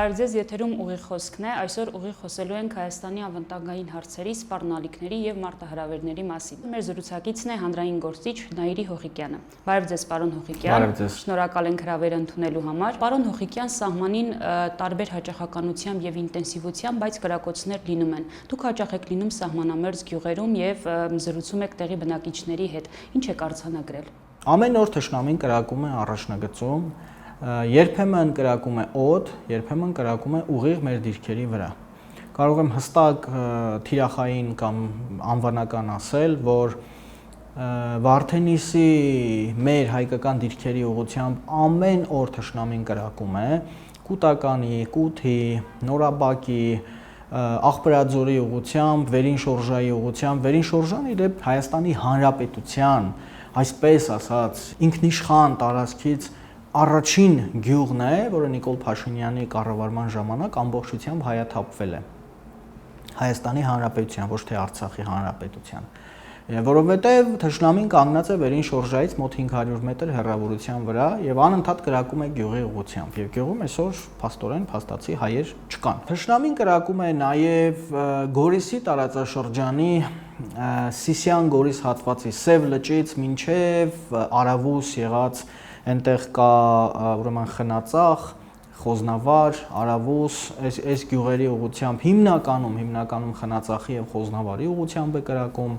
Բարև ձեզ, եթերում ուղիղ խոսքն է, այսօր ուղիղ խոսելու ենք Հայաստանի անվտանգային հարցերի, սպառնալիքների և մարտահրավերների մասին։ Մեր զրուցակիցն է հանրային գործիչ Նայիրի Հողիկյանը։ Բարև ձեզ, պարոն Հողիկյան։ Բարև ձեզ։ Շնորհակալ ենք հրավերը ընդունելու համար։ Պարոն Հողիկյան, սահմանին տարբեր հաճախականությամբ և ինտենսիվությամբ, բայց կրակոցներ լինում են։ Դուք հաճախ եք լինում սահմանամերձ գյուղերում և զրուցում եք տեղի բնակիչների հետ։ Ինչ եք արձանագրել։ Ամեն օր թշնամին կրակում է առաջնագծում, երբեմն կրակում է օդ, երբեմն կրակում է ուղիղ մեր դիրքերի վրա։ Կարող եմ հստակ թիրախային կամ անվանական ասել, որ Վարդենիսի մեր հայկական դիրքերի ուղղությամբ ամեն օր թշնամին կրակում է, Կուտականի, Կութի, Նորաբակի, Աղբրաձորի ուղղությամբ, Վերին ուղղությամբ, Վերին իդեպ Հայաստանի Հանրապետության, այսպես ասած, ինքնիշխան տարածքից առաջին գյուղն է, որը Նիկոլ Փաշինյանի կառավարման ժամանակ ամբողջությամբ հայաթափվել է Հայաստանի Հանրապետության, ոչ թե Արցախի Հանրապետության, որովհետև թշնամին կանգնած է Վերին շորժայից մոտ 500 մետր հեռավորության վրա եւ անընդհատ կրակում է գյուղի ուղղությամբ եւ գյուղում այսօր փաստորեն փաստացի հայեր չկան։ Թշնամին կրակում է նաեւ Գորիսի տարածաշրջանի Սիսիան-Գորիս հատվածի Սև լճից մինչև Արավուս եղած այնտեղ կա ուրեմն Խնածախ, Խոզնավար, Արավուս, այս գյուղերի ուղղությամբ հիմնականում Խնածախի եւ Խոզնավարի ուղղությամբ է կրակում։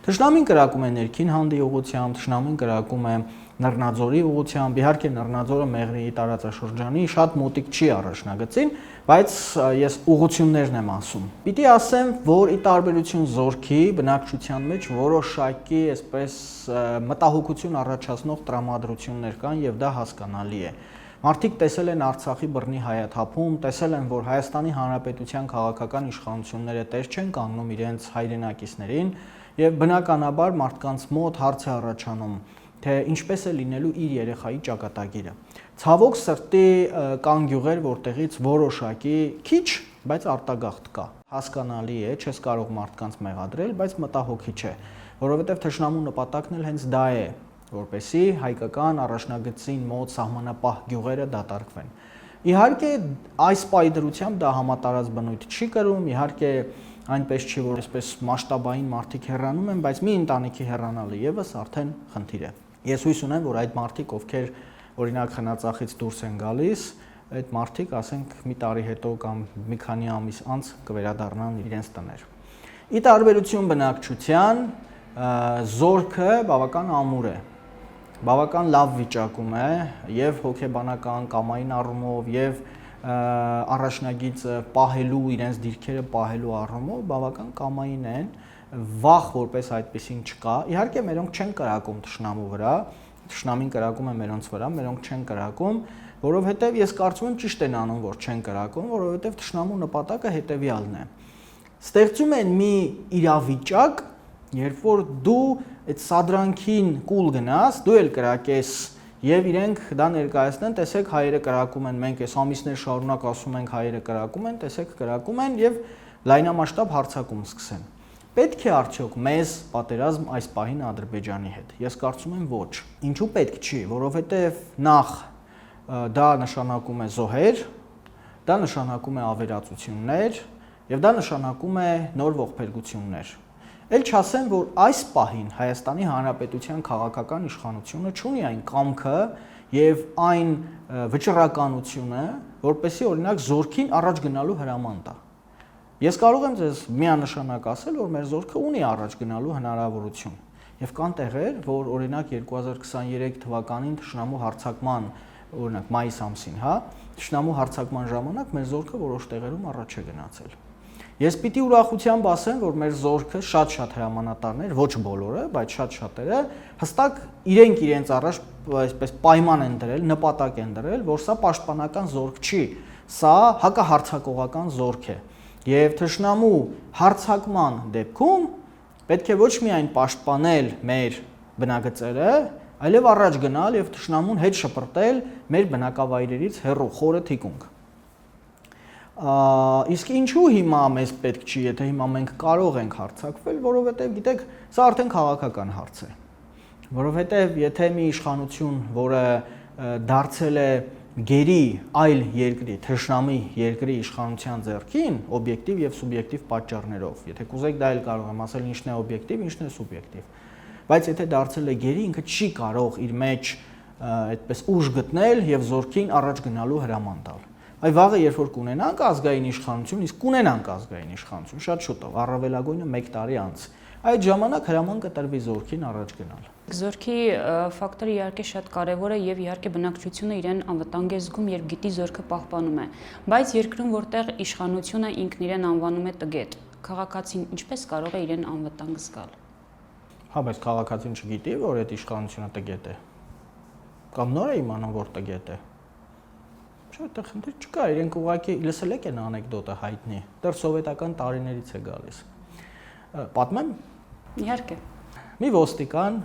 Թշնամին կրակում է Ներքին Հանդի ուղղությամբ, թշնամին կրակում է Նռնաձորի ուղղությամբ, իհարկե Նռնաձորը Մեղրիի տարածաշրջանի շատ մոտիկ չի առաջնագծին, բայց ես ուղղություններն եմ ասում։ Պիտի ասեմ, որ ի տարբերություն զորքի բնակչության մեջ որոշակի այսպես մտահոգություն առաջացնող տրամադրություններ կան եւ դա հասկանալի է։ Մարդիկ տեսել են Արցախի բռնի հայաթափում, տեսել են, որ Հայաստանի Հանրապետության քաղաքական իշխանությունները տեր չեն կանգնում իրենց հայրենակիցներին եւ բնականաբար մարդկանց մոտ հարց է առաջանում, թե ինչպես է լինելու իր երեխայի ճակատագիրը։ Ցավոք սրտի կան գյուղեր, որտեղից որոշակի քիչ, բայց արտագաղթ կա։ Հասկանալի է, չես կարող մարդկանց մեղադրել, բայց մտահոգիչ է, որովհետև թշնամու նպատակն էլ հենց դա է, որպեսզի հայկական առաջնագծին մոտ սահմանապահ գյուղերը դատարկվեն։ Իհարկե, այս պայդրությամբ դա համատարած բնույթ չի կրում, իհարկե այնպես չի, որ այսպես մասշտաբային մարդիկ հեռանում են, բայց մի ընտանիքի հեռանալը եւս արդեն խնդիր է։ Ես հույս ունեմ, որ այդ մարդիկ, ովքեր օրինակ Խնածախից դուրս են գալիս, այդ մարդիկ, ասենք, մի տարի հետո կամ մի քանի ամիս անց կվերադառնան իրենց տներ։ Ի տարբերություն բնակչության, զորքը բավական ամուր է, բավական լավ վիճակում է եւ հոգեբանական կամային առումով եւ առաջնագիծը պահելու իրենց դիրքերը պահելու առումով բավական կամային են, վախ որպես այդպեսին չկա։ Իհարկե մերոնք չեն կրակում թշնամու վրա, թշնամին կրակում է մերոնց վրա, մերոնք չեն կրակում, որովհետև ես կարծում եմ ճիշտ են անում, որ չեն կրակում, որովհետև թշնամու նպատակը հետեւյալն է։ Ստեղծում են մի իրավիճակ, երբ որ դու այդ սադրանքին կուլ գնաս, դու էլ կրակես եւ իրենք դա ներկայացնեն, տեսեք հայերը կրակում են, մենք այս ամիսներ շարունակ ասում ենք հայերը կրակում են, տեսեք կրակում են եւ լայնամասշտաբ հարձակում սկսեն։ Պետք է արդյոք մեզ պատերազմ այս պահին Ադրբեջանի հետ։ Ես կարծում եմ ոչ։ Ինչու պետք չի, որովհետեւ նախ դա նշանակում է զոհեր, դա նշանակում է ավերածություններ եւ դա նշանակում է նոր ողբերգություններ։ Էլ չասեմ, որ այս պահին Հայաստանի Հանրապետության քաղաքական իշխանությունը չունի այն կամքը եւ այն վճռականությունը, որպեսզի օրինակ զորքին առաջ գնալու հրաման տա։ Ես կարող եմ ձեզ միանշանակ ասել, որ մեր զորքը ունի առաջ գնալու հնարավորություն։ Եվ կան տեղեր, որ օրինակ 2023 թվականին թշնամու հարձակման, օրինակ մայիս ամսին, թշնամու հարձակման ժամանակ մեր զորքը որոշ տեղերում առաջ է գնացել։ Ես պիտի ուրախությամբ ասեմ, որ մեր զորքը շատ հրամանատարներ, ոչ բոլորը, բայց շատ-շատերը հստակ իրենց առաջ այսպես պայման են դրել, նպատակ են դրել, որ սա պաշտպանական զորք չի, սա հակահարձակողական զորք է։ Եվ թշնամու հարձակման դեպքում պետք է ոչ միայն պաշտպանել մեր բնագծերը, այլև առաջ գնալ եւ թշնամուն հետ շպրտել մեր բնակավայրերից հեռու խորը թիկունք։ Իսկ ինչու հիմա մեզ պետք չի, եթե հիմա մենք կարող ենք հարձակվել, որովհետև գիտեք, սա արդեն քաղաքական հարց է։ Որովհետև եթե մի իշխանություն, որը դարձել է գերի այլ երկրի, թշնամի երկրի իշխանության ձեռքին օբյեկտիվ եւ սուբյեկտիվ պատճառներով։ Եթե կուզեք դա էլ կարող եմ ասել ինչն է օբյեկտիվ, ինչն է սուբյեկտիվ։ Բայց եթե դարձել է գերի, ինքը չի կարող իր մեջ այդպես ուժ գտնել եւ զորքին առաջ գնալու հրաման տալ։ Այ վաղը երբ որ կունենանք ազգային իշխանություն, իսկ կունենանք ազգային իշխանություն, շատ շուտով, առավելագույնը 1 տարի անց, այդ ժամանակ հրաման կտրվի զորքին առաջ գնալ։ Զորքի ֆակտորը իհարկե շատ կարևոր է եւ իհարկե բնակչությունը իրեն անվտանգ է զգում, երբ գիտի զորքը պահպանում է, բայց երկրում որտեղ իշխանությունը ինքն իրեն անվանում է տգետ, քաղաքացին ինչպես կարող է իրեն անվտանգ զգալ։ Հա, բայց քաղաքացին չգիտի, որ այդ իշխանությունը տգետ է։ Կամ նոր է իմանում, որ տգետ է։ Չէ, դա խնդիր չկա, իրենք ուղղակի լսել եք այն անեկդոտը հայտնի, դեռ սովետական տարիներից է գալիս։ Պատմեմ։ Իհարկե։ Մի ոստիկան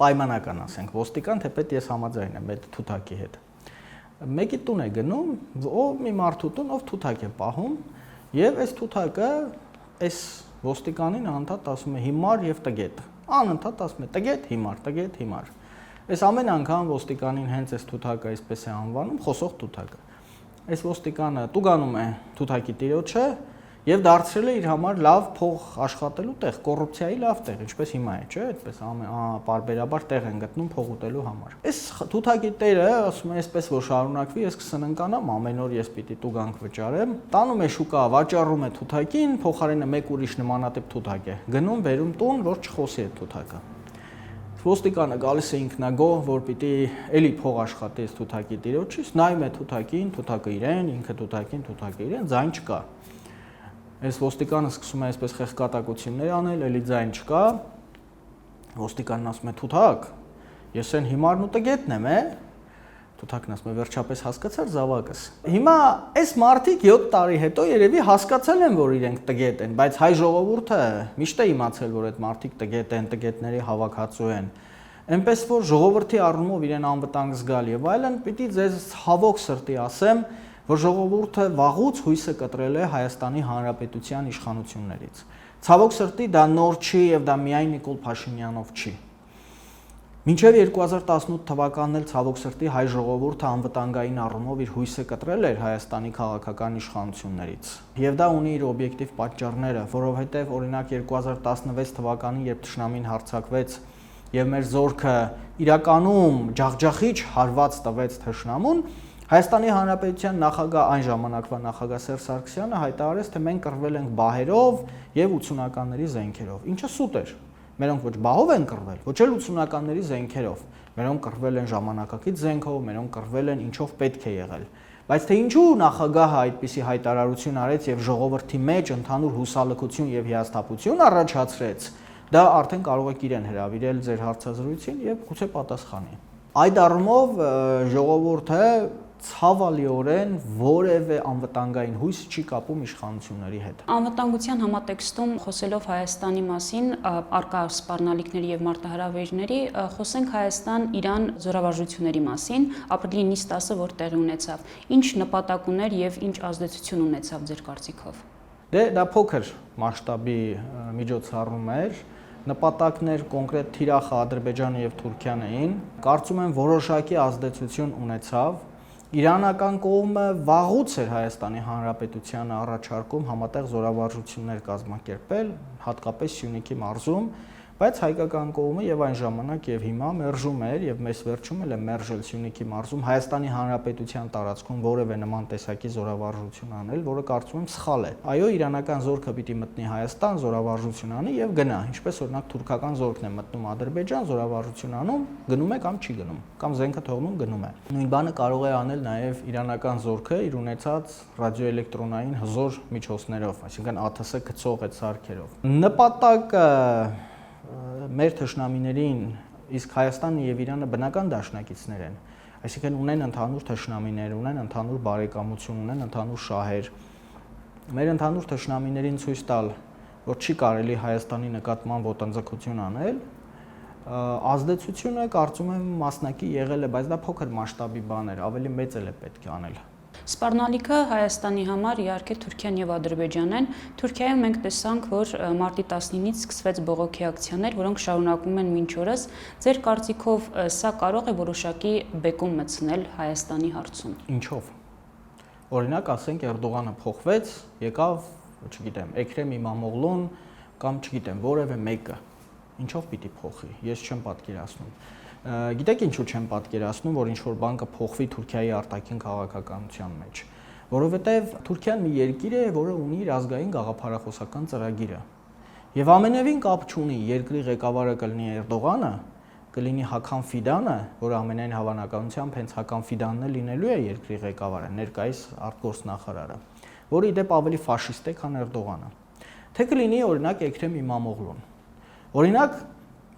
պայմանական ասենք, ոստիկան թեպետ ես համաձայն եմ այդ թութակի հետ։ Մեկի տուն է գնում, ով մի մարդու տուն, ով թութակ է պահում, եւ այս թութակը այս ոստիկանին անընդհատ ասում է հիմար եւ տգետ։ Անընդհատ ասում է տգետ, հիմար, տգետ, հիմար։ Այս ամեն անգամ ոստիկանին հենց այս թութակը այսպես է անվանում, խոսող թութակը։ Այս ոստիկանը տուգանում է թութակի տիրոջը եւ դարձրել է իր համար լավ փող աշխատելու տեղ, կոռուպցիայի լավ տեղ, ինչպես հիմա է, չէ՞, այդպես պարբերաբար տեղ են գտնում փող ուտելու համար։ Այս թութակի տերը ասում է, այսպես որ շարունակվի, ես կսննկանամ, ամեն օր ես պիտի տուգանք վճարեմ։ Տանում է շուկա, վաճառում է թութակին, փոխարենը մեկ ուրիշ նմանատիպ թութակ է։ Գնում, բերում տուն, որ չխոսի այդ թութակը։ Ոստիկանը գալիս է ինքնագոհ, որ պիտի էլի փող աշխատի այս թութակի տիրոջից, նայում է թութակին, թութակը իրեն, ինքը թութակին, թութակը իրեն, ձայն չկա։ Այս ոստիկանը սկսում է այսպես խեղկատակություններ անել, էլի ձայն չկա։ Ոստիկանն ասում է թութակ, ես այն հիմարն ու տգետն եմ, Թութակն ասում է վերջապես հասկացար զավակս։ Հիմա այս մարդիկ 7 տարի հետո երևի հասկացել են, որ իրենք տգետ են, բայց հայ ժողովուրդը միշտ է իմացել, որ այդ մարդիկ տգետ են, տգետների հավաքածու են։ Էնպես որ ժողովրդի առումով իրեն անվտանգ զգալ եւ այլն, պիտի ձեզ հավոք սրտի ասեմ, որ ժողովուրդը վաղուց հույսը կտրել է Հայաստանի Հանրապետության իշխանություններից։ Ցավոք սրտի դա նոր չի եւ դա միայն Նիկոլ Փաշինյանով չի։ Մինչև 2018 թվականն էլ ցավոք սրտի հայ ժողովուրդը անվտանգային առումով իր հույսը կտրել էր Հայաստանի քաղաքական իշխանություններից։ Եվ դա ունի իր օբյեկտիվ պատճառները, որովհետև օրինակ 2016 թվականին, երբ թշնամին հարձակվեց եւ մեր զորքը իրականում ջախջախիչ հարված տվեց թշնամուն, Հայաստանի Հանրապետության նախագահ այն ժամանակվա նախագահ Սերժ Սարգսյանը հայտարարեց, թե մենք կռվել ենք բահերով եւ 80-ականների զենքերով, ինչը սուտ էր։ Մերոնք ոչ բահով են կռվել, ոչ էլ 80-ականների զենքերով, մերոնք կռվել են ժամանակակից զենքով, մերոնք կռվել են ինչով պետք է եղել։ Բայց թե ինչու նախագահը այդպիսի հայտարարություն արեց եւ ժողովրդի մեջ ընդհանուր հուսալքություն եւ հիասթափություն առաջացրեց, դա արդեն կարող եք իրեն հրավիրել ձեր հարցազրույցին եւ գուցե պատասխանի։ Այդ առումով ժողովուրդը ցավալիորեն որևէ անվտանգային հույս չի կապում իշխանությունների հետ։ Անվտանգության համատեքստում խոսելով Հայաստանի մասին, արկա սպառնալիքների եւ մարտահրավերների, խոսենք Հայաստան-Իրան զորավարժությունների մասին, ապրիլի 9-10-ը որ տեղի ունեցավ։ Ինչ նպատակ ուներ եւ ինչ ազդեցություն ունեցավ ձեր կարծիքով։ Դե դա փոքր մասշտաբի միջոցառում էր։ Նպատակներ կոնկրետ թիրախը Ադրբեջանը եւ Թուրքիան էին։ Կարծում եմ որոշակի ազդեցություն ունեցավ։ Իրանական կողմը վաղուց էր Հայաստանի Հանրապետությանը առաջարկում համատեղ զորավարժություններ կազմակերպել, հատկապես Սյունիքի մարզում, բայց հայկական կողմը եւ այն ժամանակ եւ հիմա մերժում էր եւ մեզ վերջում էլ է մերժել Սյունիքի մարզում Հայաստանի Հանրապետության տարածքում որևէ նման տեսակի զորավարժություն անել, որը կարծում եմ սխալ է։ Այո, իրանական զորքը պիտի մտնի Հայաստան, զորավարժություն անի եւ գնա, ինչպես օրինակ թուրքական զորքն է մտնում Ադրբեջան, զորավարժություն անում, գնում է կամ չի գնում, կամ զենքը թողնում գնում է։ Նույն բանը կարող է անել նաեւ իրանական զորքը իր ունեցած ռադիոէլեկտրոնային հզոր միջոցներով, այսինքն ԱԹՍ գծող այդ սարքերով։ Նպատակը մեր թշնամիներին, իսկ Հայաստանը եւ Իրանը բնական դաշնակիցներ են, այսինքն ունեն ընդհանուր թշնամիներ, ունեն ընդհանուր բարեկամություն, ունեն ընդհանուր շահեր։ Մեր ընդհանուր թշնամիներին ցույց տալ, որ չի կարելի Հայաստանի նկատմամբ ոտնձգություն անել, ազդեցությունը կարծում եմ մասնակի եղել է, բայց դա փոքր մասշտաբի բան էր, ավելի մեծ էլ է պետք է անել։ Սպառնալիքը Հայաստանի համար իհարկե Թուրքիան եւ Ադրբեջանն են։ Թուրքիայում մենք տեսանք, որ մարտի 19-ից սկսվեց բողոքի ակցիաներ, որոնք շարունակվում են մինչ օրս։ Ձեր կարծիքով սա կարող է որոշակի բեկում մտցնել Հայաստանի հարցում։ Ինչով։ Օրինակ, ասենք Էրդողանը փոխվեց, եկավ, չգիտեմ, Էքրեմ Իմամօղլուն կամ չգիտեմ, որևէ մեկը։ Ինչով պիտի փոխի։ Ես չեմ պատկերացնում։ Գիտեք ինչու չեմ պատկերացնում, որ ինչ-որ բան կփոխվի Թուրքիայի արտաքին քաղաքականության մեջ, որովհետև Թուրքիան մի երկիր է, որը ունի իր ազգային գաղափարախոսական ծրագիրը։ Եվ ամենևին կապ չունի երկրի ղեկավարը կլինի Էրդողանը, կլինի Հական Ֆիդանը, որը ամենայն հավանականությամբ հենց Հական Ֆիդանն է լինելու է երկրի ղեկավարը, ներկայիս արտգործնախարարը, որը ի դեպ ավելի ֆաշիստ է, քան Էրդողանը։ Թե կլինի օրինակ Էքրեմ Իմամօղլուն։ Օրինակ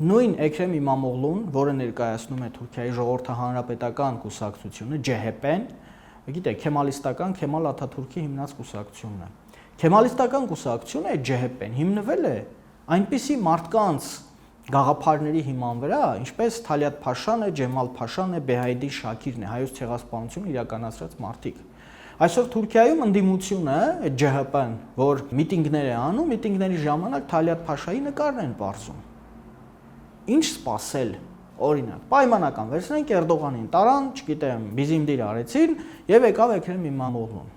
նույն Էքրեմ Իմամօղլուն, որը ներկայացնում է Թուրքիայի ժողովրդի հանրապետական կուսակցությունը, ՋՀՊ-ն, գիտեք, քեմալիստական Քեմալ Աթաթուրքի հիմնած կուսակցությունն է։ Քեմալիստական կուսակցությունը ՋՀՊ-ն հիմնվել է այնպիսի մարդկանց գաղափարների հիման վրա, ինչպես Թալիատ Փաշանը, Ջեմալ Փաշանը, Բեհայդի Շաքիրն է, հայոց ցեղասպանություն իրականացրած մարդիկ։ Այսօր Թուրքիայում ընդդիմությունը ՋՀՊ-ն, որ միտինգներ է անում, միտինգների ժամանակ Թալիատ Փաշայի նկարն են պարզում։ Ինչ սпасել, օրինակ, պայմանական վերցնենք Էրդողանին, տարան, չգիտեմ, բիզիմդիր արեցին եւ եկավ Էքրեմ Իմամօղլուն։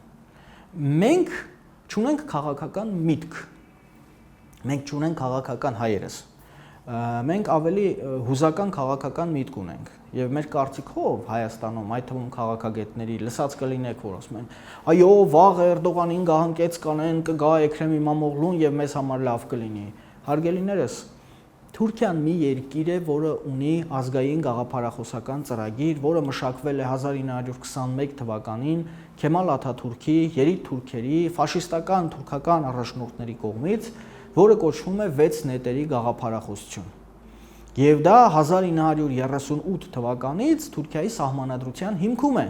Մենք չունենք քաղաքական միտք։ Մենք չունենք քաղաքական հայերս։ Մենք ավելի հուզական քաղաքական միտք ունենք եւ մեր կարծիքով Հայաստանում, այդ թվում քաղաքագետների լսած կլինեք, որ ասում են, այո, վաղ Էրդողանին գահանքեց կանեն, կգա Էքրեմ Իմամօղլուն եւ մեզ համար լավ կլինի։ Հարգելիներս, Թուրքիան մի երկիր է, որը ունի ազգային գաղափարախոսական ծրագիր, որը մշակվել է 1921 թվականին Քեմալ Աթաթուրքի երիտ թուրքերի ֆաշիստական թուրքական առաջնորդների կողմից, որը կոչվում է 6 նետերի գաղափարախոսություն։ Եվ դա 1938 թվականից Թուրքիայի սահմանադրության հիմքում է։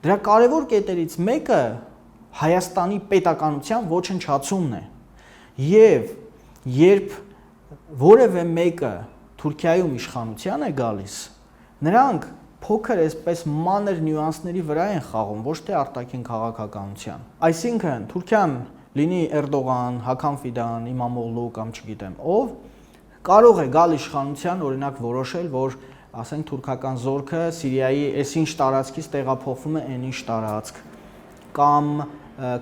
Դրա կարևոր կետերից մեկը Հայաստանի պետականության ոչնչացումն է։ Եվ երբ որևէ մեկը Թուրքիայում իշխանության է գալիս, նրանք փոքր այսպես մանր նյուանսների վրա են խաղում, ոչ թե արտաքին քաղաքականության։ Այսինքն Թուրքիան լինի Էրդողան, Հական Ֆիդան, Իմամօղլու կամ չգիտեմ ով, կարող է գալ իշխանության, օրինակ որոշել, որ ասենք թուրքական զորքը Սիրիայի այսինչ տարածքից տեղափոխվում է այնինչ տարածք, կամ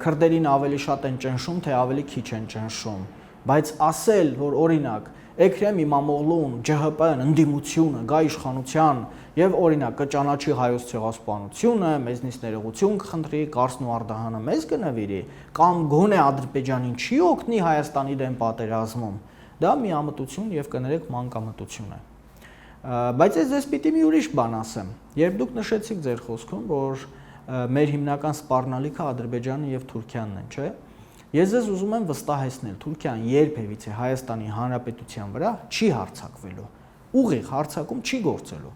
քրդերին ավելի շատ են ճնշում, թե ավելի քիչ են ճնշում, բայց ասել, որ օրինակ Էքրեմ Իմամօղլուն, ՋՀՊ-ն, ընդդիմությունը գա իշխանության եւ օրինակ կճանաչի հայոց ցեղասպանությունը, մեզնից ներողություն կխնդրի, Կարսն ու Արդահանը մեզ կնվիրի, կամ գոնե Ադրբեջանին չի օգնի Հայաստանի դեմ պատերազմում, դա միամտություն եւ կներեք մանկամտություն է։ Բայց ես պիտի մի ուրիշ բան ասեմ, երբ դուք նշեցիք ձեր խոսքում, որ մեր հիմնական սպառնալիքը Ադրբեջանը եւ Թուրքիանն են, չէ՞։ Ես ձեզ ուզում եմ վստահեցնել, Թուրքիան երբևիցե Հայաստանի Հանրապետության վրա չի հարձակվելու, ուղիղ հարձակում չի գործելու։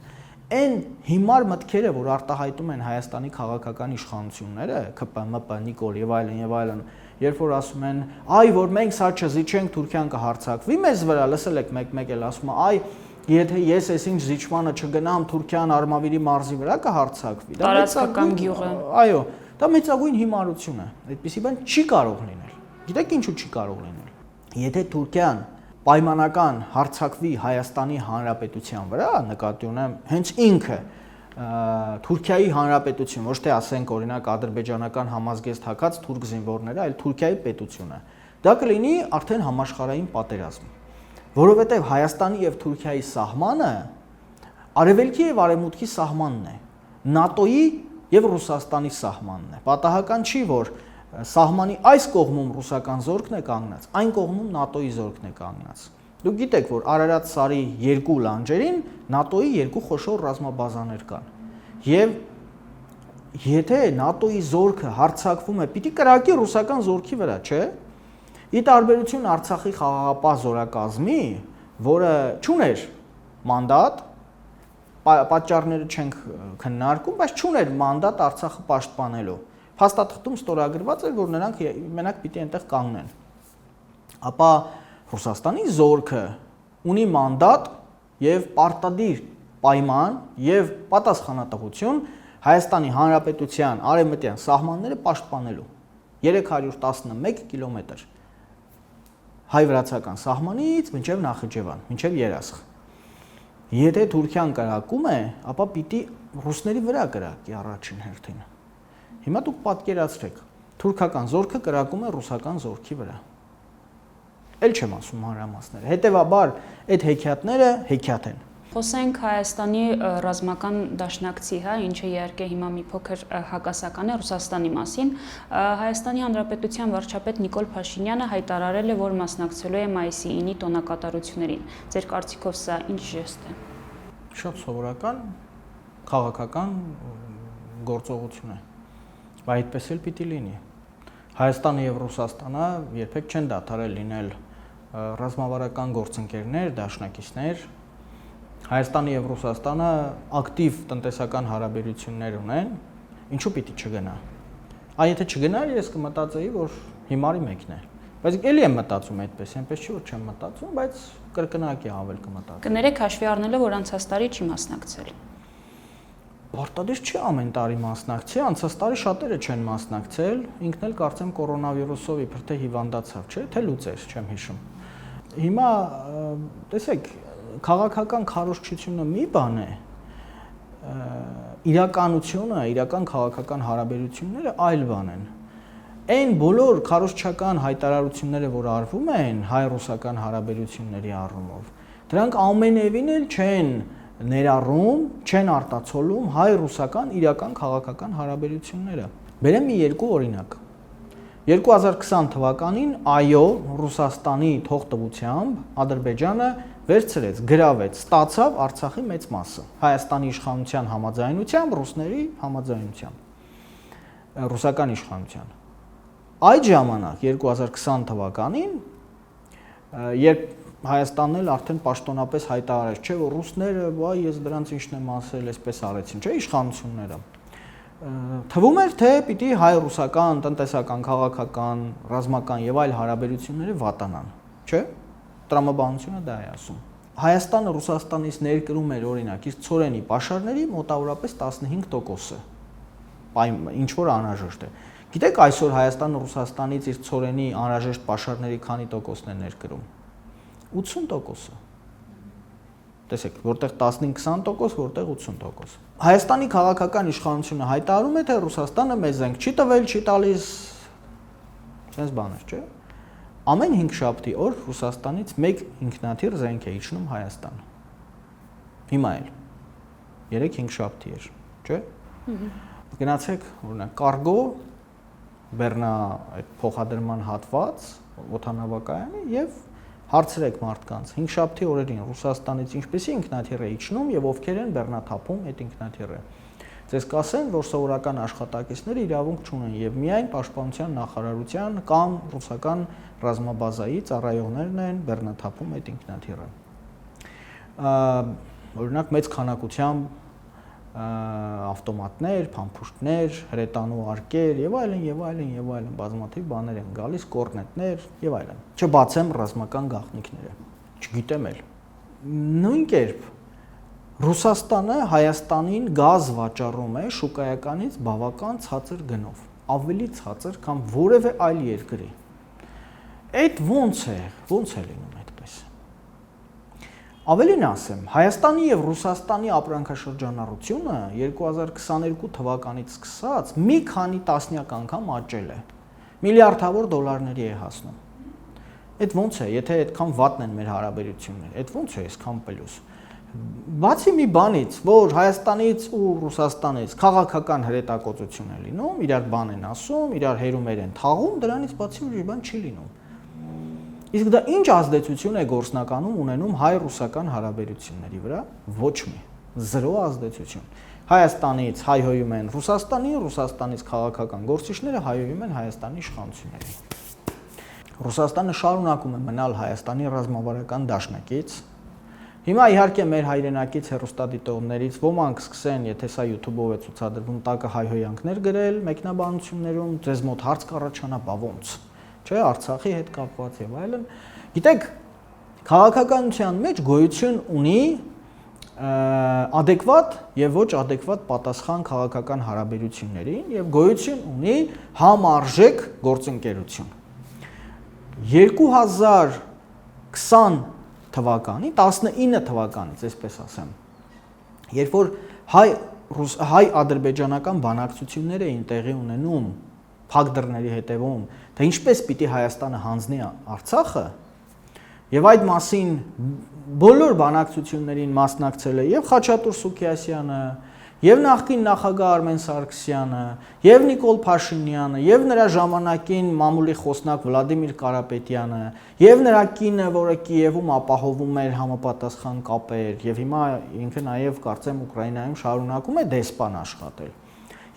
Այն հիմար մտքերը, որ արտահայտում են Հայաստանի քաղաքական իշխանությունները, ՔՊ, ՄՊ, Նիկոլ եւ այլն, երբ որ ասում են, այ որ մենք սա չզիջենք, Թուրքիան կհարձակվի մեզ վրա, լսել եք մեկ էլ ասում է, այ եթե ես այսինչ զիջմանը չգնամ, Թուրքիան Արմավիրի մարզի վրա կհարձակվի։ Դա տարածքական գյուղ է։ Այո, դա մեծագույն հիմարություն է։ Այդպիսի բան չի կարող լինել։ Գիտեք ինչու չի կարող լինել։ Եթե Թուրքիան պայմանական հարձակվի Հայաստանի Հանրապետության վրա, նկատի ունեմ հենց ինքը Թուրքիայի Հանրապետություն, ոչ թե ասենք օրինակ ադրբեջանական համազգեստ հակած թուրք զինվորները, այլ Թուրքիայի պետությունը, դա կլինի արդեն համաշխարհային պատերազմ, որովհետև Հայաստանի եւ Թուրքիայի սահմանը արևելքի եւ արևմուտքի սահմանն է, ՆԱՏՕ-ի եւ Ռուսաստանի սահմանն է։ Պատահական չի, որ սահմանի այս կողմում ռուսական զորքն է կանգնած, այն կողմում ՆԱՏՕ-ի զորքն է կանգնած։ Դուք գիտեք, որ Արարատ սարի երկու լանջերին ՆԱՏՕ-ի երկու խոշոր ռազմաբազաներ կան։ Եվ եթե ՆԱՏՕ-ի զորքը հարձակվում է, պիտի կրակի ռուսական զորքի վրա, չէ՞։ Ի տարբերություն Արցախի խաղաղապահ զորակազմի, որը չուներ մանդատ, պատճառները չենք քննարկում, բայց չուներ մանդատ Արցախը պաշտպանելու։ Փաստաթղթում ստորագրված էր, որ նրանք մենակ պիտի այնտեղ կանգնեն։ Ապա Ռուսաստանի զորքը ունի մանդատ եւ պարտադիր պայման եւ պատասխանատվություն Հայաստանի Հանրապետության արևմտյան սահմանները պաշտպանելու 311 կիլոմետր հայ-վրացական սահմանից մինչև Նախիջևան, մինչև Երասխ։ Եթե Թուրքիան կրակում է, ապա պիտի ռուսների վրա կրակի առաջին հերթին։ Հիմա դուք պատկերացրեք, թուրքական զորքը կրակում է ռուսական զորքի վրա։ Էլ չեմ ասում մանրամասները։ Հետևաբար այդ հեքիաթները հեքիաթ են։ Խոսենք Հայաստանի ռազմական դաշնակցի, ինչը իհարկե հիմա մի փոքր հակասական է Ռուսաստանի մասին։ Հայաստանի Հանրապետության վարչապետ Նիկոլ Փաշինյանը հայտարարել է, որ մասնակցելու է մայիսի 9-ի տոնակատարություններին։ Ձեր կարծիքով սա ինչ ժեստ է։ Շատ սովորական քաղաքական գործողություն է։ Բայց այդպես էլ պիտի լինի։ Հայաստանը եւ Ռուսաստանը երբեք չեն դադարել լինել ռազմավարական գործընկերներ, դաշնակիցներ։ Հայաստանը եւ Ռուսաստանը ակտիվ տնտեսական հարաբերություններ ունեն, ինչու պիտի չգնա։ Եթե չգնար, ես կմտածեի, որ հիմարի մեկն է։ Բայց ելի եմ մտածում այդպես, այնպես չի որ չեմ մտածում, բայց կրկնակի ավել կմտածեմ։ Կներեք հաշվի առնելով, որ անցած տարի չի մասնակցել։ Պարտադիր չի ամեն տարի մասնակցի, անցած տարի շատերը չեն մասնակցել, ինքն էլ կարծեմ կորոնավիրուսով իբր թե հիվանդացավ, չէ՞, թե լուծեր, չեմ հիշում։ Հիմա տեսեք, քաղաքական քարոզչությունը մի բան է, իրականությունը, իրական քաղաքական հարաբերությունները այլ բան են։ Այն բոլոր քարոզչական հայտարարությունները, որ արվում են հայ-ռուսական հարաբերությունների առումով, դրանք ամենևին էլ չեն ներառում, չեն արտացոլում հայ-ռուսական իրական քաղաքական հարաբերությունները։ Բերեմ մի երկու օրինակ։ 2020 թվականին այո, Ռուսաստանի թողտվությամբ Ադրբեջանը վերցրեց, գրավեց, ստացավ Արցախի մեծ մասը։ Հայաստանի իշխանության համաձայնությամբ, ռուսների համաձայնությամբ, ռուսական իշխանության։ Այդ ժամանակ 2020 թվականին, երբ Հայաստանն էլ արդեն պաշտոնապես հայտարարեց, չէ՞ որ ռուսները, վայ, ես դրանց ինչն եմ ասել, այսպես արեցին, չէ՞ իշխանությունները։ Թվում էր, թե պիտի հայ-ռուսական, տնտեսական, քաղաքական, ռազմական եւ այլ հարաբերությունները վատանան, չէ՞։ Տրամաբանությունը դա է ասում։ Հայաստանը Ռուսաստանից ներկրում էր օրինակ իսկ ցորենի պաշարների մոտավորապես 15%-ը։ Ինչ որ անհրաժեշտ է։ Գիտեք այսօր Հայաստանը Ռուսաստանից իր ցորենի անհրաժեշտ պաշարների քանի տոկոսն է ներկրում։ 80%-ը։ Տեսեք, որտեղ 15-20%, որտեղ 80%։ Հայաստանի քաղաքական իշխանությունը հայտարարում է, թե Ռուսաստանը մեզ զենք չի տվել, չի տալիս, sense բաներ, չէ՞։ Ամեն 5 շաբթի օր Ռուսաստանից մեկ ինքնաթիռ զենք է իջնում Հայաստան։ Հիմա էլ 3-5 շաբթի էր, չէ՞։ Գնացեք, օրինակ, Կարգո Բեռնա այդ փոխադրման հատված օդանավակայանի եւ հարցրեք մարդկանց 5 շաբթի օրերին Ռուսաստանից ինչպեսի ինքնաթիռ է իջնում եւ ովքեր են բեռնաթափում այդ ինքնաթիռը։ Ձեզ կասեն, որ սովորական աշխատակիցները իրավունք չունեն եւ միայն Պաշտպանության նախարարության կամ ռուսական ռազմաբազայի ծառայողներն են բեռնաթափում այդ ինքնաթիռը։ Օրինակ մեծ քանակությամբ ավտոմատներ, փամփուշտներ, հրետանու արկեր եւ այլն բազմաթիվ բաներ են գալիս, կորնետներ եւ այլն։ Չբացեմ ռազմական գաղտնիքները։ Չգիտեմ էլ։ Նույն կերպ Ռուսաստանը Հայաստանին գազ վաճառում է շուկայականից բավական ցածր գնով, ավելի ցածր, քան որևէ այլ երկրի։ Այդ ո՞նց է լինում այդպես։ Ավելին ասեմ, Հայաստանի եւ Ռուսաստանի ապրանքաշրջանառությունը 2022 թվականից սկսած մի քանի տասնյակ անգամ աճել է։ Միլիարդավոր դոլարների է հասնում։ Այդ ո՞նց է, եթե այդքան վատն են մեր հարաբերությունները, այդ ո՞նց է այսքան պլյուս։ Բացի մի բանից, որ Հայաստանից ու Ռուսաստանից քաղաքական հրետակոծություն է լինում, իրար բան են ասում, իրար հերումեր են թաղում, դրանից բացի ուրիշ բան չի լինում։ Իսկ դա ինչ ազդեցություն է գործնականում ունենում հայ-ռուսական հարաբերությունների վրա։ Ոչ մի, զրո ազդեցություն։ Հայաստանից հայհոյում են Ռուսաստանին, Ռուսաստանից քաղաքական գործիչները հայհոյում են Հայաստանի իշխանություններին։ Ռուսաստանը շարունակում է մնալ Հայաստանի ռազմավարական դաշնակից։ Հիմա իհարկե մեր հայրենակից հեռուստադիտողներից ոմանք սկսեն, եթե սա YouTube-ով է ցուցադրվում, տակը հայհոյանքներ գրել մեկնաբանություններում, ձեզ մոտ հարց կառաջանա, բա ոնց։ Չէ, Արցախի հետ կապված եւ այլն։ Գիտեք, քաղաքականության մեջ գոյություն ունի adekvat եւ ոչ adekvat պատասխան քաղաքական հարաբերություններին եւ գոյություն ունի համարժեք գործընկերություն։ 2020 թվականի 19 թվականից, այսպես ասեմ, երբ որ հայ-ադրբեջանական բանակցություններ էին տեղի ունենում փակ դռների հետևում, թե ինչպես պիտի Հայաստանը հանձնի Արցախը, եւ այդ մասին բոլոր բանակցություններին մասնակցել է եւ Խաչատուր Սուքիասյանը, եւ նախկին նախագահ Արմեն Սարգսյանը, եւ Նիկոլ Փաշինյանը, եւ նրա ժամանակին մամուլի խոսնակ Վլադիմիր Կարապետյանը, եւ նրա կինը, որը Կիևում ապահովում էր համապատասխան կապեր, եւ հիմա ինքը նաեւ կարծեմ Ուկրաինայում շարունակում է դեսպան աշխատել։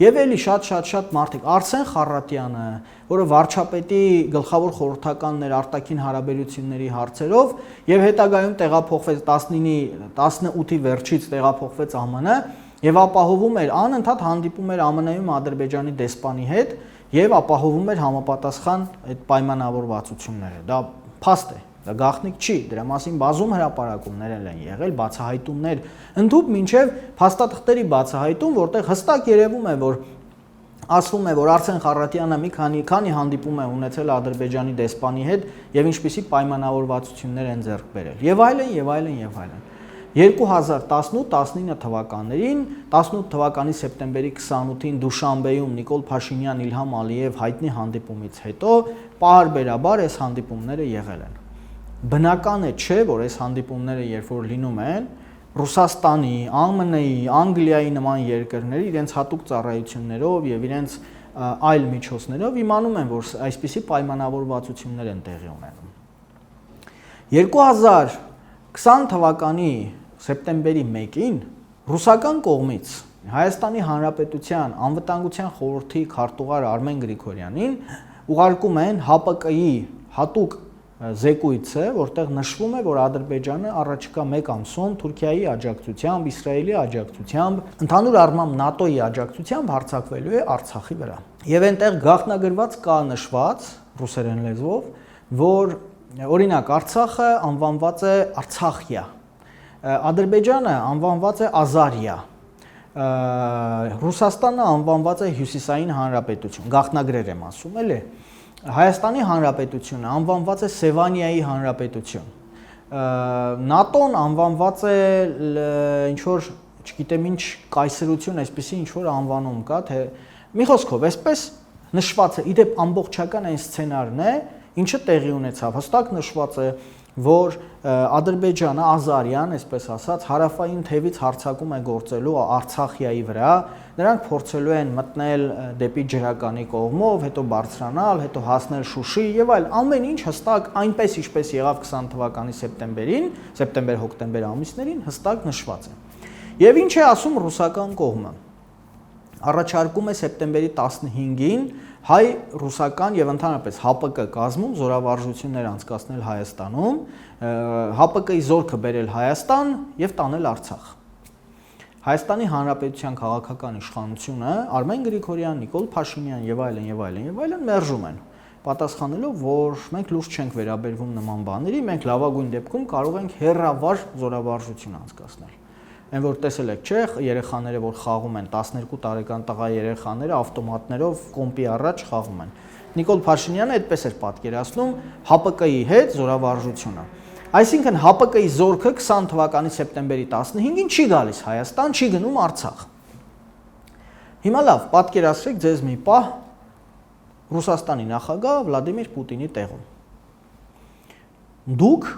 Եվ էլի շատ մարդիկ, Արսեն Խառատյանը, որը վարչապետի գլխավոր խորհրդականն էր արտաքին հարաբերությունների հարցերով եւ հետագայում տեղափոխվեց 18-ի վերջից տեղափոխվեց ԱՄՆ եւ ապահովում էր անընդհատ հանդիպում էր ԱՄՆ-ում Ադրբեջանի դեսպանի հետ եւ ապահովում էր համապատասխան այդ պայմանավորվածությունները։ Դա փաստ է, դա գաղտնիք չի, դրա մասին բազում հրապարակումներ են եղել, բացահայտումներ, ընդհուպ մինչև փաստաթղթերի բացահայտում, որտեղ հստակ երևում է, որ ասվում է, որ Արսեն Խառատյանը մի քանի հանդիպում է ունեցել Ադրբեջանի դեսպանի հետ եւ ինչպիսի պայմանավորվածություններ են ձեռք բերել։ Եվ այլն։ 2018-19 թվականներին, 18 թվականի սեպտեմբերի 28-ին Դուշանբեում Նիկոլ Փաշինյան, Իլհամ Ալիև հայտնի հանդիպումից հետո պարբերաբար այս հանդիպումները եղել են։ Բնական է, չէ, որ այս հանդիպումները երբ որ լինում են, Ռուսաստանի, ԱՄՆ-ի, Անգլիայի նման երկրների իրենց հատուկ ծառայություններով եւ իրենց այլ միջոցներով իմանում են, որ այսպիսի պայմանավորվածություններ են տեղի ունենում։ 2020 թվականի սեպտեմբերի 1-ին ռուսական կողմից Հայաստանի Հանրապետության անվտանգության խորհրդի քարտուղար Արմեն Գրիգորյանին ուղարկում են ՀԱՊԿ-ի հատուկ զեկույցը, որտեղ նշվում է, որ Ադրբեջանը առաջիկա 1 ամսում Թուրքիայի աջակցությամբ, Իսրայելի աջակցությամբ, ընդհանուր առմամբ ՆԱՏՕ-ի աջակցությամբ հարձակվելու է Արցախի վրա։ Եվ այնտեղ գաղտնագրված կա նշված ռուսերեն լեզվով, որ օրինակ Արցախը անվանված է Արցախիա, Ադրբեջանը անվանված է Ազարիա, Ռուսաստանը անվանված է Հյուսիսային Հանրապետություն, գաղտնագրեր եմ ասում, էլի։ Հայաստանի Հանրապետությունը անվանված է Սևանիայի Հանրապետություն, ՆԱՏՕ-ն անվանված է ինչ-որ, չգիտեմ ինչ կայսրություն, այսպիսի ինչ-որ անվանում կա, թե մի խոսքով, այսպես նշված է, իդեպ ամբողջական այն սցենարն է, ինչը տեղի ունեցավ, հստակ նշված է, որ Ադրբեջանը, Ազարիան, այսպես ասած, հարավային թևից հարձակում է գործելու Արցախիայի վրա, նրանք փորձելու են մտնել դեպի ջրականի կողմով, հետո բարձրանալ, հետո հասնել Շուշի եւ այլ, ամեն ինչ հստակ այնպես ինչպես եղավ 20 թվականի սեպտեմբերին, սեպտեմբեր-հոկտեմբեր ամիսներին հստակ նշված է։ Եվ ինչ է ասում ռուսական կողմը։ Առաջարկում է սեպտեմբերի 15-ին հայ-ռուսական եւ ընդհանրապես ՀԱՊԿ կազմում զորավարժություններ անցկացնել Հայաստանում, ՀԱՊԿ-ի զորքը բերել Հայաստան եւ տանել Արցախ։ Հայաստանի Հանրապետության քաղաքական իշխանությունը Արմեն Գրիգորյան, Նիկոլ Փաշինյան եւ այլն մերժում են, պատասխանելով, որ մենք լուրջ չենք վերաբերվում նման բաների, մենք լավագույն դեպքում կարող ենք հեռավար զորավարժություն անցկացնել։ Այն որ տեսել եք, չէ, երեխաները որ խաղում են, 12 տարեկան տղա երեխաները ավտոմատներով կոմպի առաջ խաղում են։ Նիկոլ Փաշինյանը այդպես էր պատկերացնում ՀԱՊԿ-ի հետ զորավարժությունը։ Այսինքն ՀԱՊԿ-ի զորքը 20 թվականի սեպտեմբերի 15-ին չի գալիս Հայաստան, չի գնում Արցախ։ Հիմա լավ, պատկերացրեք ձեզ մի պահ Ռուսաստանի նախագահ Վլադիմիր Պուտինի տեղում։ Դուք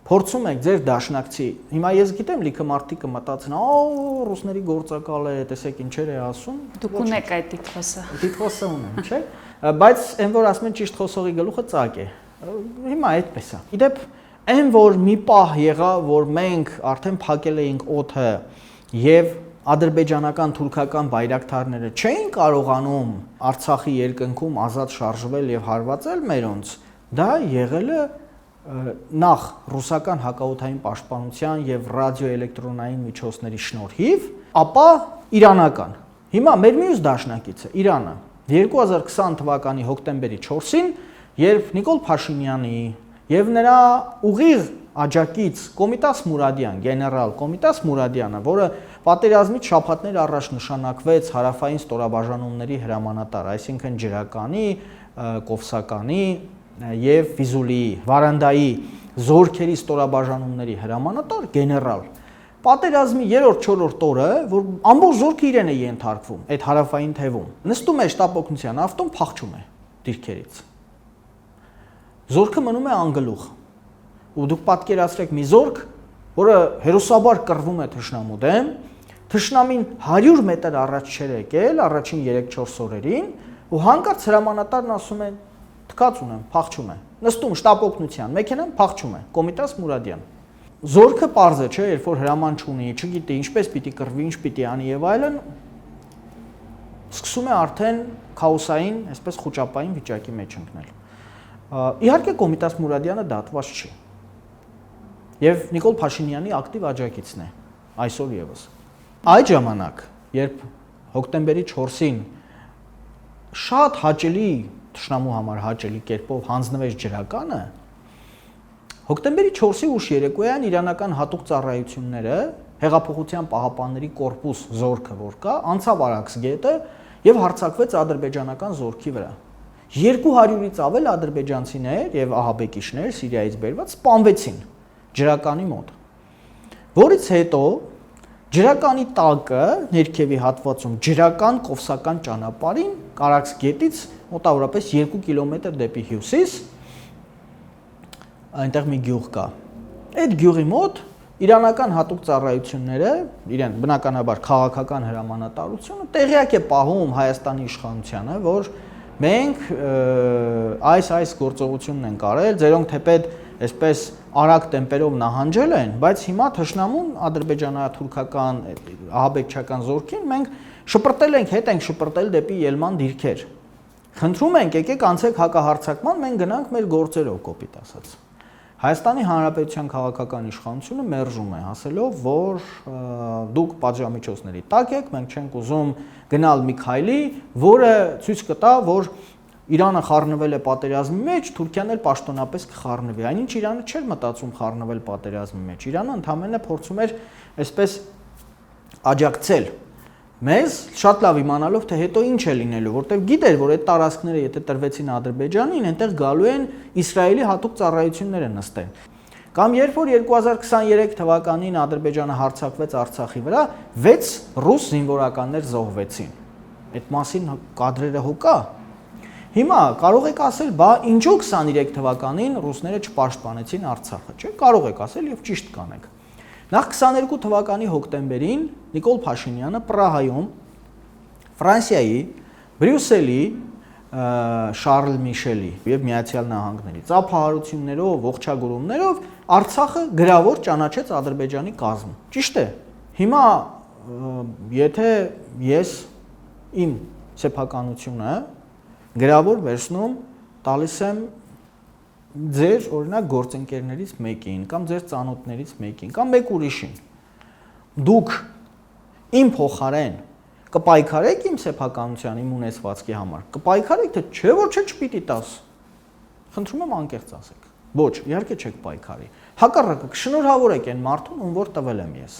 փորձում եք ձեր դաշնակցի, հիմա ես գիտեմ լիքը մարդիկ կմտածեն, ռուսների գործակալ է, տեսեք ինչեր է ասում։ Դուք ունեք այդ տիտղոսը։ Տիտղոսը ունեմ, չէ՞։ Բայց այն որ ասում են ճիշտ խոսողի գլուխը ծակ է։ Հիմա այդպես է։ Իդեպ այն որ մի պահ եղավ, որ մենք արդեն փակել էինք օդը եւ ադրբեջանական թուրքական բայրակթարները չէին կարողանում Արցախի երկնքում ազատ շարժվել եւ հարվածել մերոնց, դա եղել է նախ ռուսական հակաօդային պաշտպանության եւ ռադիոէլեկտրոնային միջոցների շնորհիվ, ապա իրանական։ Հիմա մեր մյուս դաշնակիցը Իրանը 2020 թվականի հոկտեմբերի 4-ին, երբ Նիկոլ Փաշինյանի եւ նրա ուղիղ աջակից Կոմիտաս Մուրադյան, գեներալ Կոմիտաս Մուրադյանը, որը պատերազմից շաբաթներ առաջ նշանակվեց հարավային ստորաբաժանումների հրամանատար, այսինքն ջրականի, կովսականի եւ Վիզուլիի, Վարանդայի զորքերի ստորաբաժանումների հրամանատար գեներալ պատերազմի 3-4 օրը, որ ամբողջ զորքը իրեն է ենթարկվում այդ հարավային թևում, նստում է շտապօգնության ավտոն, փախչում է դիրքերից։ Զորքը մնում է անգլուխ։ Ու դուք պատկերացրեք մի զորք, որը հերոսաբար կռվում է թշնամու դեմ, թշնամին 100 մետր առաջ չէր եկել, առաջին 3-4 օրերին, ու հանկարծ հրամանատարն ասում է, թքած ունեմ, փախչում է։ Նստում շտապօգնության մեքենան, փախչում է, Կոմիտաս Մուրադյան։ Զորքը պարզ է, չէ, երբ որ հրաման չունի, չգիտի ինչպես պիտի կռվի, ինչ պիտի անի եւ այլն, սկսում է արդեն քաոսային, այսպես խոճապային վիճակի մեջ ընկնել։ Իհարկե Կոմիտաս Մուրադյանը դատված չի։ Եվ Նիկոլ Փաշինյանի ակտիվ աջակիցն է այսօր եւս։ Այդ ժամանակ, երբ հոկտեմբերի 4-ին շատ հաճելի, թշնամու համար հաճելի կերպով հանձնվեց ջրականը, հոկտեմբերի 4-ի ուշ երեկոյան իրանական հատուկ ծառայությունները, Հեղափոխության պահապանների կորպուս զորքը, որ կա, անցավ Արաքս գետը եւ հարձակվեց ադրբեջանական զորքի վրա։ 200-ից ավել ադրբեջանցիներ եւ ահաբեկիչներ Սիրիայից բերված սպանվեցին ջրականի մոտ, որից հետո ջրականի տակը ներքևի հատվածում ջրական կովսական ճանապարհին Արաքս գետից մոտավորապես 2 կիլոմետր դեպի հյուսիս այնտեղ մի գյուղ կա։ Այդ գյուղի մոտ իրանական հատուկ ծառայությունները, իրեն բնականաբար քաղաքական հրամանատարությունը տեղյակ է պահում Հայաստանի իշխանությանը, որ մենք այս գործողությունն ենք արել, ձերոնք թեպետ այսպես արագ տեմպերով նահանջել են, բայց հիմա թշնամուն ադրբեջանա-թուրքական ահաբեկչական զորքին մենք շպրտել ենք, հետ ենք շպրտել դեպի ելման դիրքեր։ Խնդրում ենք, եկեք անցեք հակահարձակման, մենք գնանք մեր գործերով, կոպիտ ասած։ Հայաստանի Հանրապետության քաղաքական իշխանությունը մերժում է, ասելով, որ դուք պատժամիջոցների տակ եք, մենք չենք ուզում գնալ մի քայլի, որը ցույց կտա, որ Իրանը խառնվել է պատերազմի մեջ, Թուրքիան էլ պաշտոնապես կխառնվի։ Այնինչ Իրանը չէր մտածում խառնվել պատերազմի մեջ։ Իրանը ընդհանրապես փորձում էր այսպես աջակցել մեզ, շատ լավ իմանալով, թե հետո ինչ է լինելու, որտեղ գիտեր, որ այդ տարածքները եթե տրվեցին Ադրբեջանին, այնտեղ գալու են Իսրայելի հատուկ ծառայությունները նստեն։ Կամ երբ որ 2023 թվականին Ադրբեջանը հարձակվեց Արցախի վրա, 6 ռուս զինվորականներ զոհվեցին։ Այդ մասին կադրերը հո կա։ Հիմա կարող եք ասել, բա ինչու 23 թվականին ռուսները չպաշտպանեցին Արցախը, չէ՞, կարող եք ասել եւ ճիշտ կանեք։ Նախ 22 թվականի հոկտեմբերին Նիկոլ Փաշինյանը Պրահայում Ֆրանսիայի, Բրյուսելի, Շարլ Միշելի եւ Միացյալ Նահանգների ծափահարություններով, ողջագուրումներով Արցախը գրավոր ճանաչեց Ադրբեջանի կազմ։ Ճիշտ է։ Հիմա եթե ես իմ սեփականությունը գրավոր վերցնում, տալիս եմ ձեր օրինակ գործընկերներից մեկին կամ ձեր ծանոթներից մեկին կամ մեկ ուրիշին։ Դուք իմ փոխարեն կպայքարեք իմ սեփականության, իմ ունեցվածքի համար։ Կպայքարեք, թե չէ որ չպիտի տաս։ Խնդրում եմ անկեղծ ասեք։ Ոչ, իհարկե չեք պայքարի։ Հակառակը կշնորհավորեք այն մարդուն, ում որ տվել եմ ես։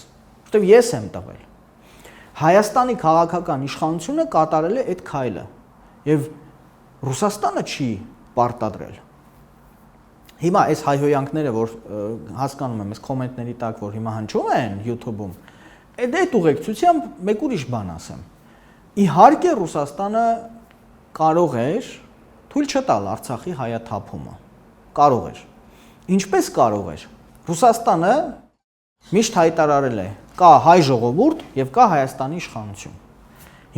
Որտեվ ես եմ տվել։ Հայաստանի քաղաքական իշխանությունը կատարել է այդ քայլը։ Եվ Ռուսաստանը չի պարտադրել։ Հիմա այս հայհոյանքները, որ հասկանում եմ, այս կոմենտների տակ, որ հիմա հնչում են YouTube-ում, այդ ուղեկցությամբ մեկ ուրիշ բան ասեմ։ Իհարկե Ռուսաստանը կարող էր թույլ չտալ Արցախի հայաթափումը։ Կարող էր։ Ինչպես կարող էր։ Ռուսաստանը միշտ հայտարարել է, կա հայ ժողովուրդ եւ կա Հայաստանի իշխանություն։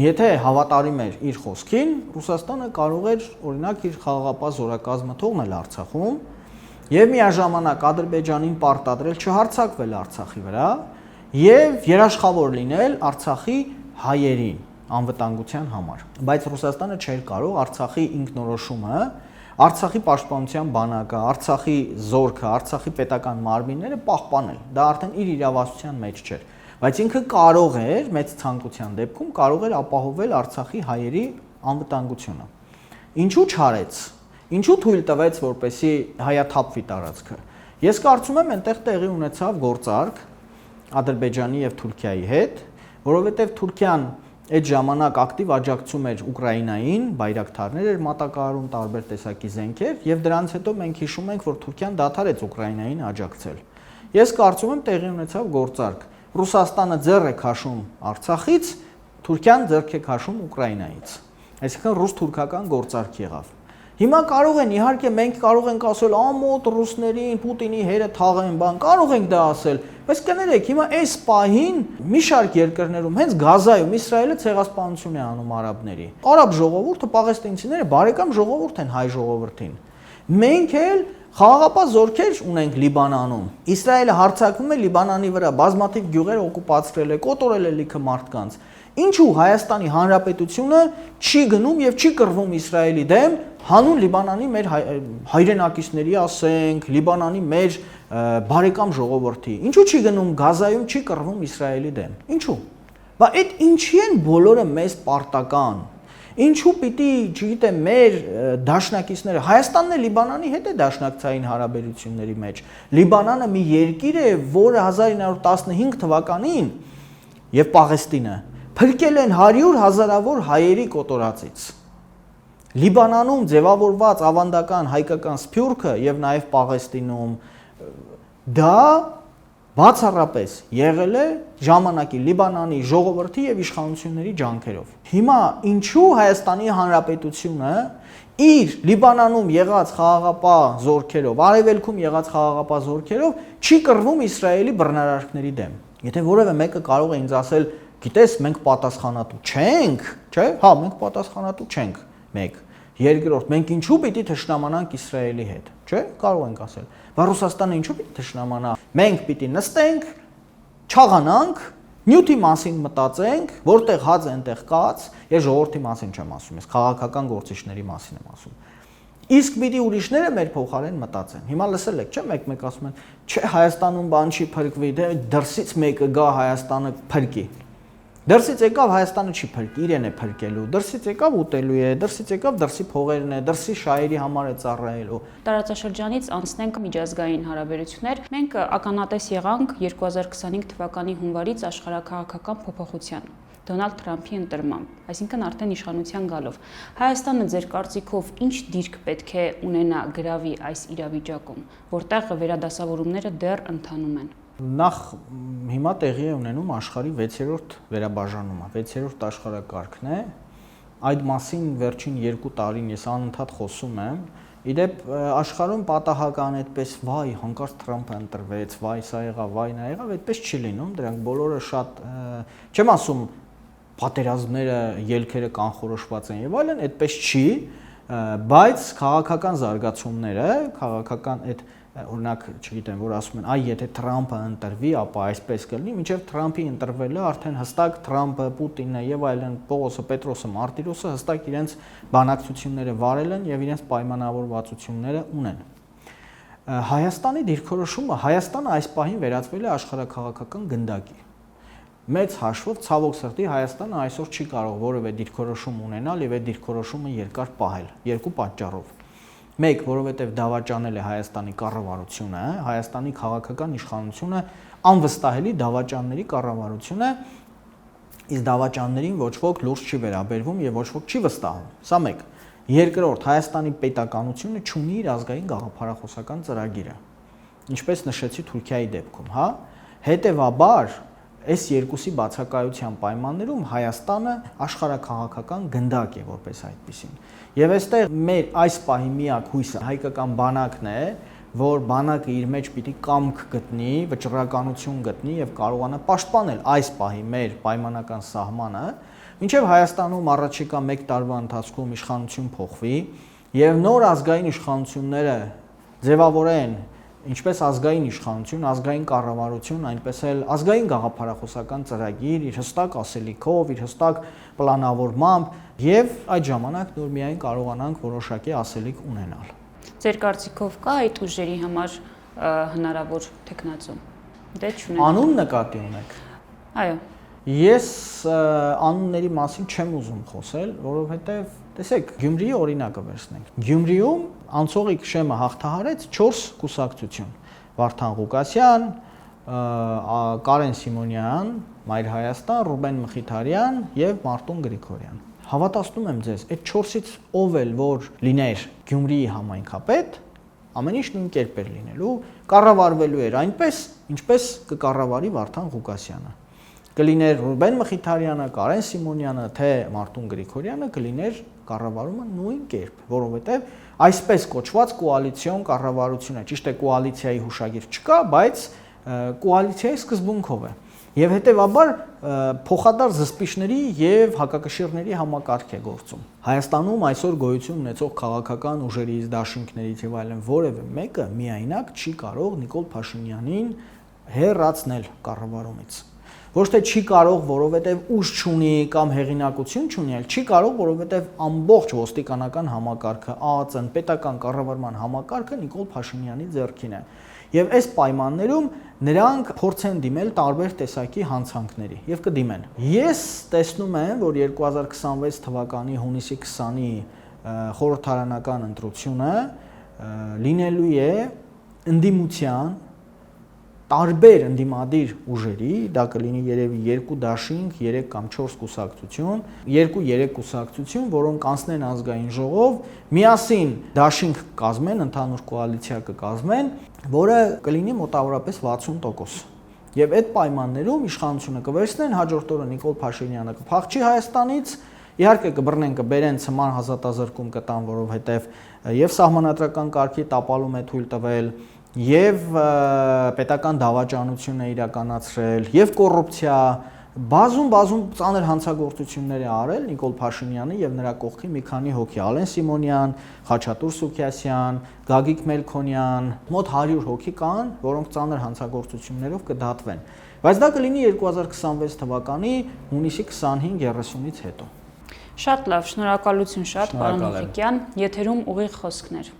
Եթե հավատարիմ էր իր խոսքին, Ռուսաստանը կարող էր օրինակ իր խաղաղապահ զորակազմը թողնել Արցախում եւ միաժամանակ Ադրբեջանին պարտադրել չհարձակվել Արցախի վրա եւ երաշխավոր լինել Արցախի հայերի անվտանգության համար։ Բայց Ռուսաստանը չէր կարող Արցախի ինքնորոշումը, Արցախի պաշտպանության բանակը, Արցախի զորքը, Արցախի պետական մարմինները պահպանել։ Դա արդեն իր իրավասության մեջ չէր։ Բայց ինքը կարող էր մեծ ցանկության դեպքում կարող էր ապահովել Արցախի հայերի անվտանգությունը։ Ինչու չարեց։ Ինչու թույլ տվեց, որպեսզի հայաթափվի տարածքը։ Ես կարծում եմ, այնտեղ տեղի ունեցավ գործարք Ադրբեջանի եւ Թուրքիայի հետ, որովհետեւ Թուրքիան այդ ժամանակ ակտիվ աջակցում էր Ուկրաինային, բայրակթարներ էր մատակարարում, տարբեր տեսակի զենքեր, եւ դրանից հետո մենք հիշում ենք, որ Թուրքիան դադարեց Ուկրաինային աջակցել։ Ես կարծում եմ, տեղի ունեցավ գործարք։ Ռուսաստանը ձեռ է քաշում Արցախից, Թուրքիան ձեռք է քաշում Ուկրաինայից։ Այսինքն ռուս-թուրքական գործարք եղավ։ Հիմա կարող են, իհարկե, մենք կարող ենք ասել, ամոթ ռուսներին, Պուտինի հերը թաղեն, բան, կարող ենք դա ասել, բայց կներեք, հիմա այս պահին մի շարք երկրներում, հենց Գազայում Իսրայելը ցեղասպանություն է անում արաբների։ Արաբ ժողովուրդը, պաղեստինցիները բարեկամ ժողովուրդ են հայ ժողովրդին։ Մենք էլ խաղաղապահ զորքեր ունենք Լիբանանում։ Իսրայելը հարձակվում է Լիբանանի վրա, բազմաթիվ գյուղեր օկուպացրել է, կոտորել է լիքը մարդկանց։ Ինչու Հայաստանի Հանրապետությունը չի գնում եւ չի կռվում Իսրայելի դեմ, հանուն Լիբանանի մեր հայրենակիցների, ասենք, Լիբանանի մեր բարեկամ ժողովրդի։ Ինչու չի գնում Գազայում, չի կռվում Իսրայելի դեմ։ Ինչու։ Բա այդ ինչի են բոլորը մեզ պարտական։ Ինչու պիտի, չգիտեմ, մեր դաշնակիցները, Հայաստանն է Լիբանանի հետ է դաշնակցային հարաբերությունների մեջ։ Լիբանանը մի երկիր է, որը 1915 թվականին եւ Պաղեստինը փրկել են 100 հազարավոր հայերի կոտորածից։ Լիբանանում ձևավորված ավանդական հայկական սփյուռքը եւ նաեւ Պաղեստինում դա բացառապես եղել է ժամանակի Լիբանանի ժողովրդի եւ իշխանությունների ջանքերով։ Հիմա ինչու Հայաստանի Հանրապետությունը իր Լիբանանում եղած խաղաղապահ զորքերով, արևելքում եղած խաղաղապահ զորքերով չի կռվում Իսրայելի բռնարարքների դեմ։ Եթե որևէ մեկը կարող է ինձ ասել, գիտես, մենք պատասխանատու չենք, չէ՞։ Հա, մենք պատասխանատու չենք։ 1. Երկրորդ, մենք ինչու պիտի թշնամանանք Իսրայելի հետ, չէ՞։ Կարող ենք ասել։ Բա Ռուսաստանը ինչու պիտի թշնամանա։ Մենք պիտի նստենք, չաղանանք, նյութի մասին մտածենք, որտեղ հաց այնտեղ կաց, ես ժողովրդի մասին չեմ ասում, ես քաղաքական գործիչների մասին եմ ասում։ Իսկ պիտի ուրիշները մեր փոխարեն մտածեն։ Հիմա լսել եք, չէ՞, մեկ ասում են, չէ, Հայաստանում բան չի փրկվի, դե դրսից մեկը գա Հայաստանը փրկի։ Դրսից եկավ Հայաստանը չի փրկի, իրեն է փրկելու, դրսից եկավ ուտելու է, դրսից եկավ դրսի փողերն է, դրսի շահերի համար է ծառայելու։ Տարածաշրջանից անցնենք միջազգային հարաբերություններ։ Մենք ականատես եղանք 2025 թվականի հունվարից աշխարհաքաղաքական փոփոխության։ Դոնալդ Թրամփի ընտրմամբ, այսինքն արդեն իշխանության գալով։ Հայաստանը ձեր կարծիքով ինչ դիրք պետք է ունենա գրավի այս իրավիճակում, որտեղ վերադասավորումները դեռ ընթանում են։ Նախ հիմա տեղի է ունենում աշխարհի 6-րդ վերաբաժանումը, 6-րդ աշխարհակարգն է։ Այդ մասին վերջին 2 տարին ես անընդհատ խոսում եմ։ Իդեպ աշխարհում պատահական այդպես վայ, հանկարծ Թրամփը ընտրվեց, վայ, սա եղավ, վայ, նա եղավ, այդպես չի լինում, դրանք բոլորը շատ չեմ ասում պատերազմները, ելքերը կանխորոշված են եւ այլն, այդպես չի, բայց քաղաքական զարգացումները, քաղաքական այդ օրինակ, չգիտեմ, որ ասում են, այ եթե Թրամփը ընտրվի, ապա այսպես կլինի, մինչև Թրամփի ընտրվելը արդեն հստակ Թրամփը, Պուտինը եւ այլն, Պողոսը, Պետրոսը, Մարտիրոսը հստակ իրենց բանակցությունները վարել են եւ իրենց պայմանավորվածությունները ունեն։ Հայաստանի դիրքորոշումը, Հայաստանը այս պահին վերածվել է աշխարհաքաղաքական գնդակի։ Մեծ հաշվով ցավոք սրտի Հայաստանը այսօր չի կարող որևէ դիրքորոշում ունենալ եւ այդ դիրքորոշումը երկար պահել, երկու պատճառով։ 1, որովհետև դավաճանել է Հայաստանի կառավարությունը, Հայաստանի քաղաքական իշխանությունը անվստահելի դավաճանների կառավարությունը, իսկ դավաճաններին ոչ ոք լուրջ չի վերաբերվում եւ ոչ ոք չի վստահում։ Սա 1։ Երկրորդ, Հայաստանի պետականությունը չունի իր ազգային գաղափարախոսական ծրագիրը, ինչպես նշեցի Թուրքիայի դեպքում, հա։ Հետևաբար այս երկուսի բացակայության պայմաններում Հայաստանը աշխարհաքաղաքական գնդակ է որպես այդպիսին։ Եվ այստեղ մեր այս պահի միակ հույսը հայկական բանակն է, որ բանակը իր մեջ պիտի կամք գտնի, վճռականություն գտնի եւ կարողանա պաշտպանել այս պահի մեր պայմանական սահմանը, մինչեւ Հայաստանում առաջիկա 1 տարվա ընթացքում իշխանություն փոխվի եւ նոր ազգային իշխանությունները ձևավորեն ինչպես ազգային իշխանություն, ազգային կառավարություն, այնպես էլ ազգային գաղափարախոսական ծրագիր, իր հստակ ասելիքով, իր հստակ պլանավորմամբ եւ այդ ժամանակ նոր միայն կարողանանք որոշակի ասելիք ունենալ։ Ձեր կարծիքով կա այդ ուժերի համար հնարավոր տեխնացում։ Դե չունենք։ Անուն նկատի ունեք։ Այո։ Ես անունների մասին չեմ ուզում խոսել, որովհետև տեսեք, Գյումրիի օրինակը վերցնենք։ Գյումրիում անցողիկ շեմը հաղթահարեց 4 կուսակցություն. Վարդան Ղուկասյան, Կարեն Սիմոնյան, Մայր Հայաստան, Ռուբեն Մխիթարյան եւ Մարտուն Գրիգորյան։ Հավատացնում եմ ձեզ, այդ 4-ից ով էլ որ լիներ Գյումրիի համայնքապետ, ամեն ինչ նույն կերպ էր լինելու, կառավարվելու էր այնպես, ինչպես կկառավարի Վարդան Ղուկասյանը։ Կլիներ Ռուբեն Մխիթարյանը, Կարեն Սիմոնյանը, թե Մարտուն Գրիգորյանը, կլիներ կառավարումը նույն կերպ, որովհետև այսպես կոչված կոալիցիոն կառավարություն է, ճիշտ է կոալիցիայի հուշագիր չկա, բայց կոալիցիայի սկզբունքով է։ Եվ հետևաբար փոխադարձ զսպիչների եւ հակակշիռների համակարգ է գործում։ Հայաստանում այսօր գոյություն ունեցող քաղաքական ուժերից, դաշինքներից եւ այլն որևէ մեկը միայնակ չի կարող Նիկոլ Փաշինյանին հեռացնել կառավարումից։ Ոչ թե չի կարող, որովհետև ուժ չունի կամ հեղինակություն չունի, այլ չի կարող, որովհետև ամբողջ ոստիկանական համակարգը, ԱԱԾ-ն, պետական կառավարման համակարգը Նիկոլ Փաշինյանի ձեռքին է։ Եվ այս պայմաններում նրանք փորձ են դիմել տարբեր տեսակի հանցանքների եւ կդիմեն։ Ես տեսնում եմ, որ 2026 թվականի հունիսի 20-ի խորհրդարանական ընտրությունը լինելու է ընդդիմության տարբեր ընդդիմադիր ուժերի, դա կլինի երևի 2 դաշինք, 3 կամ 4 կուսակցություն, 2-3 կուսակցություն, որոնք անցնեն ազգային ժողով, միասին դաշինք կազմեն, ընդհանուր կոալիցիա կկազմեն, որը կլինի մոտավորապես 60%։ Եվ այդ պայմաններում իշխանությունը կվերցնեն, հաջորդ օրը Նիկոլ Փաշինյանը կփախչի Հայաստանից, իհարկե կբռնեն, կբերեն ցման հազատազրկում կտան, որովհետև եւ սահմանադրական կարգի տապալում է թույլ տվել, եւ պետական դավաճանություն է իրականացրել, եւ կոռուպցիա, բազում ծանր հանցագործություններ է արել Նիկոլ Փաշինյանը եւ նրա կողքի մի քանի հոգի՝ Ալեն Սիմոնյան, Խաչատուր Սուքիասյան, Գագիկ Մելքոնյան, մոտ 100 հոգի կան, որոնք ծանր հանցագործություններով կդատվեն։ Բայց դա կլինի 2026 թվականի հունիսի 25-30-ից հետո։ Շատ լավ, շնորհակալություն շատ, պարոն Հոխիկյան, եթերում ուղիղ խոսքներ։